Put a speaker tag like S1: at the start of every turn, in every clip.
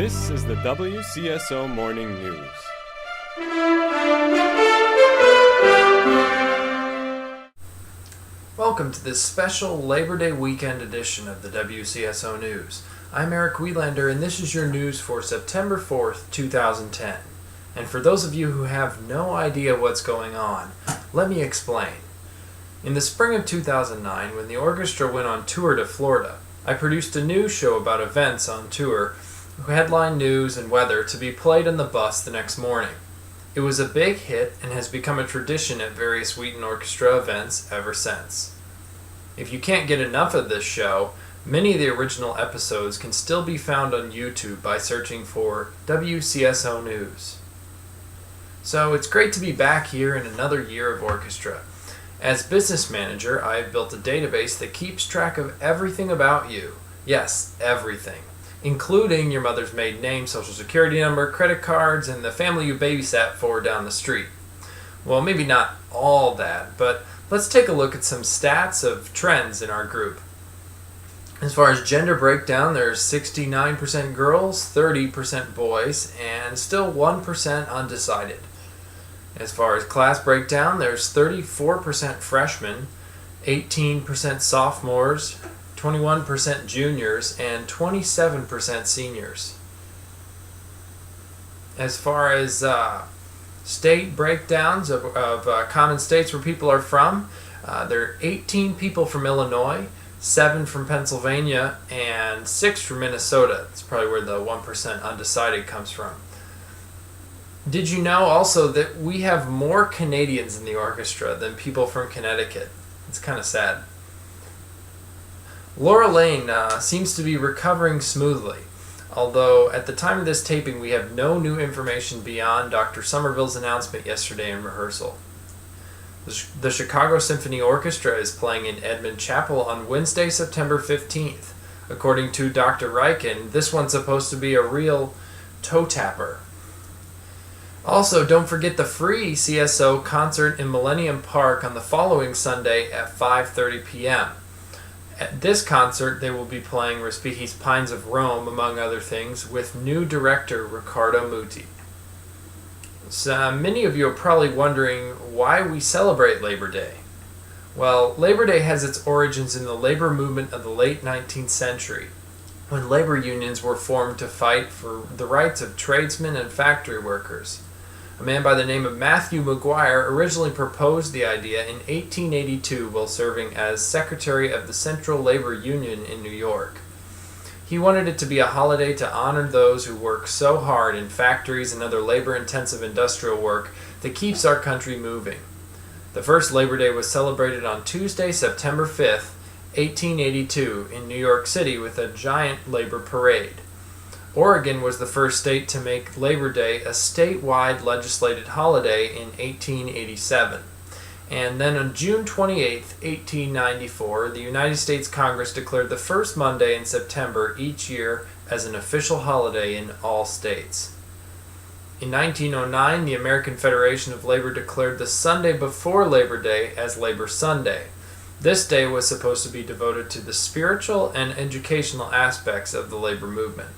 S1: This is the WCSO Morning News.
S2: Welcome to this special Labor Day weekend edition of the WCSO News. I'm Eric Wielander, and this is your news for September 4th, 2010. And for those of you who have no idea what's going on, let me explain. In the spring of 2009, when the orchestra went on tour to Florida, I produced a news show about events on tour, headline news and weather to be played on the bus the next morning. It was a big hit and has become a tradition at various Wheaton Orchestra events ever since. If you can't get enough of this show, many of the original episodes can still be found on YouTube by searching for WCSO News. So it's great to be back here in another year of orchestra. As business manager, I have built a database that keeps track of everything about you. Yes, everything. Including your mother's maiden name, social security number, credit cards, and the family you babysat for down the street. Well, maybe not all that, but let's take a look at some stats of trends in our group. As far as gender breakdown, there's 69% girls, 30% boys, and still 1% undecided. As far as class breakdown, there's 34% freshmen, 18% sophomores, 21% juniors, and 27% seniors. As far as state breakdowns of common states where people are from, there are 18 people from Illinois, 7 from Pennsylvania, and 6 from Minnesota. That's probably where the 1% undecided comes from. Did you know also that we have more Canadians in the orchestra than people from Connecticut? It's kind of sad. Laura Lane seems to be recovering smoothly, although at the time of this taping we have no new information beyond Dr. Somerville's announcement yesterday in rehearsal. The Chicago Symphony Orchestra is playing in Edmund Chapel on Wednesday, September 15th. According to Dr. Ryken, this one's supposed to be a real toe-tapper. Also, don't forget the free CSO concert in Millennium Park on the following Sunday at 5:30 p.m. At this concert, they will be playing Respighi's Pines of Rome, among other things, with new director Riccardo Muti. So, many of you are probably wondering why we celebrate Labor Day. Well, Labor Day has its origins in the labor movement of the late 19th century, when labor unions were formed to fight for the rights of tradesmen and factory workers. A man by the name of Matthew McGuire originally proposed the idea in 1882 while serving as secretary of the Central Labor Union in New York. He wanted it to be a holiday to honor those who work so hard in factories and other labor-intensive industrial work that keeps our country moving. The first Labor Day was celebrated on Tuesday, September 5th, 1882, in New York City with a giant labor parade. Oregon was the first state to make Labor Day a statewide legislated holiday in 1887. And then on June 28, 1894, the United States Congress declared the first Monday in September each year as an official holiday in all states. In 1909, the American Federation of Labor declared the Sunday before Labor Day as Labor Sunday. This day was supposed to be devoted to the spiritual and educational aspects of the labor movement.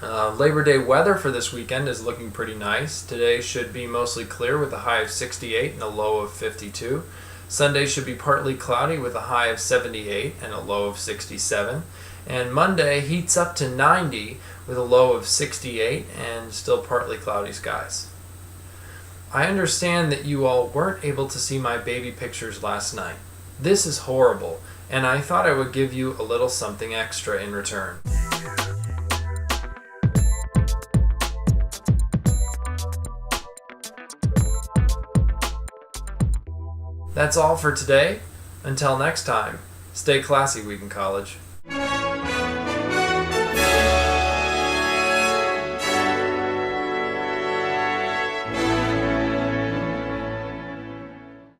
S2: Labor Day weather for this weekend is looking pretty nice. Today should be mostly clear with a high of 68 and a low of 52. Sunday should be partly cloudy with a high of 78 and a low of 67. And Monday heats up to 90 with a low of 68 and still partly cloudy skies. I understand that you all weren't able to see my baby pictures last night. This is horrible, and I thought I would give you a little something extra in return. That's all for today. Until next time, stay classy, Wheaton College.